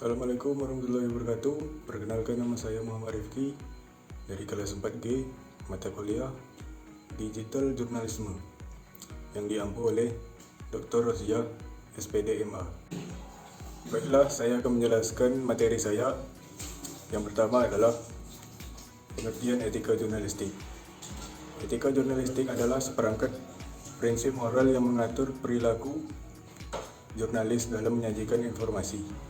Assalamualaikum warahmatullahi wabarakatuh. Perkenalkan, nama saya Muhammad Rifki dari kelas 4G mata kuliah Digital Jurnalisme yang diampu oleh Dr. Rozia, SPD MA. Baiklah, saya akan menjelaskan materi saya. Yang pertama adalah pengertian etika jurnalistik. Etika jurnalistik adalah seperangkat prinsip moral yang mengatur perilaku jurnalis dalam menyajikan informasi.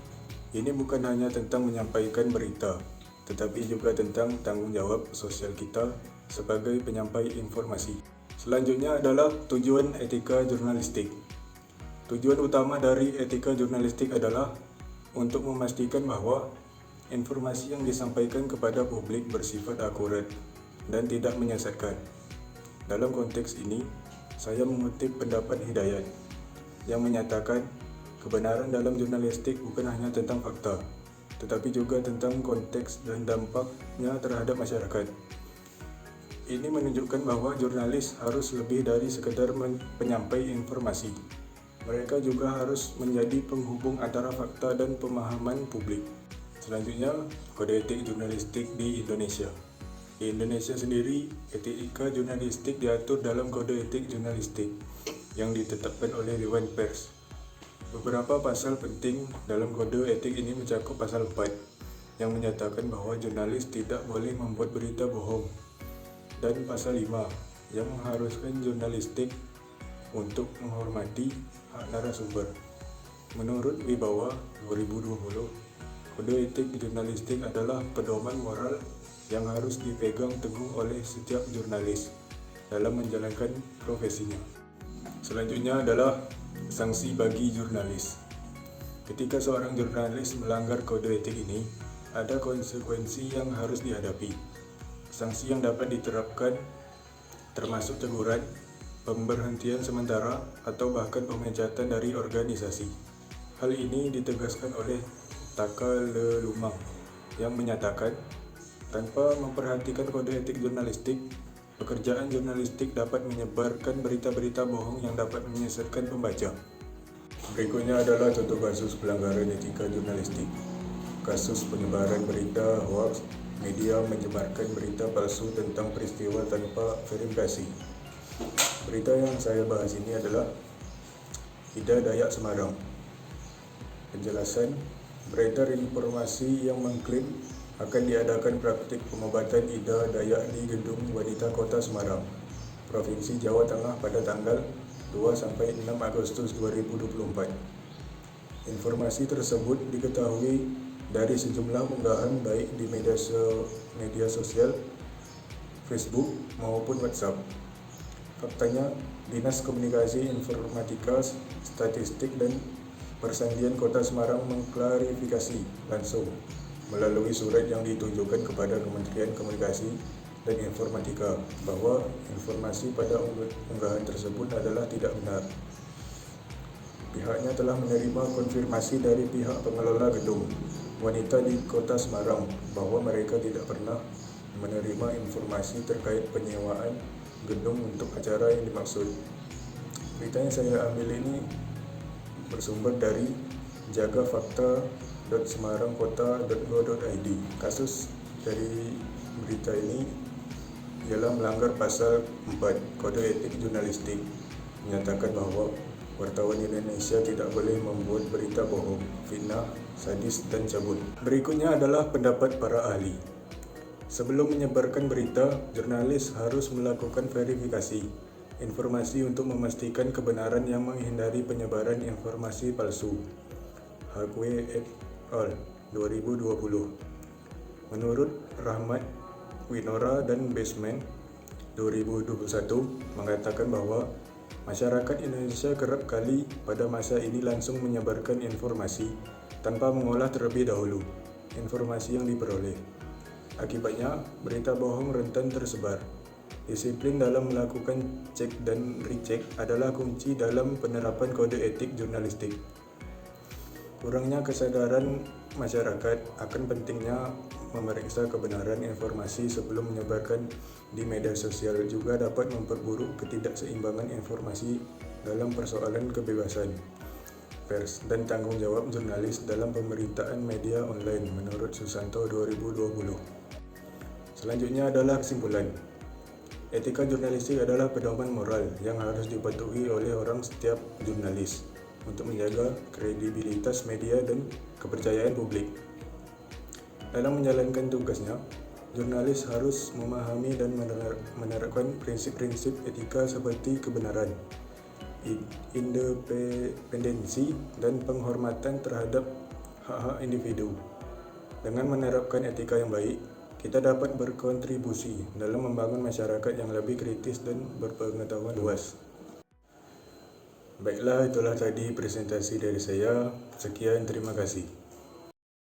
Ini bukan hanya tentang menyampaikan berita, tetapi juga tentang tanggung jawab sosial kita sebagai penyampai informasi. Selanjutnya adalah tujuan etika jurnalistik. Tujuan utama dari etika jurnalistik adalah untuk memastikan bahwa informasi yang disampaikan kepada publik bersifat akurat dan tidak menyesatkan. Dalam konteks ini, saya mengutip pendapat Hidayat yang menyatakan kebenaran dalam jurnalistik bukan hanya tentang fakta, tetapi juga tentang konteks dan dampaknya terhadap masyarakat. Ini menunjukkan bahwa jurnalis harus lebih dari sekedar penyampai informasi. Mereka juga harus menjadi penghubung antara fakta dan pemahaman publik. Selanjutnya, kode etik jurnalistik di Indonesia. Di Indonesia sendiri, etika jurnalistik diatur dalam kode etik jurnalistik yang ditetapkan oleh Dewan Pers. Beberapa pasal penting dalam kode etik ini mencakup pasal 4 yang menyatakan bahwa jurnalis tidak boleh membuat berita bohong, dan pasal 5 yang mengharuskan jurnalistik untuk menghormati hak narasumber. Menurut Wibawa 2020, kode etik jurnalistik adalah pedoman moral yang harus dipegang teguh oleh setiap jurnalis dalam menjalankan profesinya. Selanjutnya adalah sanksi bagi jurnalis. Ketika seorang jurnalis melanggar kode etik ini, ada konsekuensi yang harus dihadapi. Sanksi yang dapat diterapkan termasuk teguran, pemberhentian sementara, atau bahkan pemecatan dari organisasi. Hal ini ditegaskan oleh Takalelumang yang menyatakan, tanpa memperhatikan kode etik jurnalistik, pekerjaan jurnalistik dapat menyebarkan berita-berita bohong yang dapat menyesatkan pembaca. Berikutnya adalah contoh kasus pelanggaran etika jurnalistik. Kasus penyebaran berita hoaks, media menyebarkan berita palsu tentang peristiwa tanpa verifikasi. Berita yang saya bahas ini adalah Ida Dayak Semarang. Penjelasan, beredar informasi yang mengklaim akan diadakan praktik pengobatan Ida Dayak di Gedung Wanita Kota Semarang, Provinsi Jawa Tengah pada tanggal 2-6 Agustus 2024. Informasi tersebut diketahui dari sejumlah unggahan baik di media sosial, Facebook maupun WhatsApp. Faktanya, Dinas Komunikasi Informatika, Statistik dan Persandian Kota Semarang mengklarifikasi langsung melalui surat yang ditujukan kepada Kementerian Komunikasi dan Informatika bahwa informasi pada unggahan tersebut adalah tidak benar. Pihaknya telah menerima konfirmasi dari pihak pengelola gedung wanita di Kota Semarang bahwa mereka tidak pernah menerima informasi terkait penyewaan gedung untuk acara yang dimaksud. Berita yang saya ambil ini bersumber dari jagafakta.semarangkota.go.id. Kasus dari berita ini ialah melanggar pasal 4 kode etik jurnalistik, menyatakan bahwa wartawan Indonesia tidak boleh membuat berita bohong, fitnah, sadis, dan cabul. Berikutnya adalah pendapat para ahli. Sebelum menyebarkan berita, jurnalis harus melakukan verifikasi informasi untuk memastikan kebenaran yang menghindari penyebaran informasi palsu. Haqwe et al. 2020. Menurut Rahmat Winora dan Basement 2021 mengatakan bahwa masyarakat Indonesia kerap kali pada masa ini langsung menyebarkan informasi tanpa mengolah terlebih dahulu informasi yang diperoleh. Akibatnya, berita bohong rentan tersebar. Disiplin dalam melakukan cek dan recheck adalah kunci dalam penerapan kode etik jurnalistik. Kurangnya kesadaran masyarakat akan pentingnya memeriksa kebenaran informasi sebelum menyebarkan di media sosial juga dapat memperburuk ketidakseimbangan informasi dalam persoalan kebebasan pers dan tanggung jawab jurnalis dalam pemberitaan media online menurut Susanto 2020. Selanjutnya adalah kesimpulan. Etika jurnalistik adalah pedoman moral yang harus dipatuhi oleh setiap jurnalis untuk menjaga kredibilitas media dan kepercayaan publik. Dalam menjalankan tugasnya, jurnalis harus memahami dan menerapkan prinsip-prinsip etika seperti kebenaran, independensi, dan penghormatan terhadap hak-hak individu. Dengan menerapkan etika yang baik, kita dapat berkontribusi dalam membangun masyarakat yang lebih kritis dan berpengetahuan luas. Baiklah, itulah tadi presentasi dari saya. Sekian, terima kasih.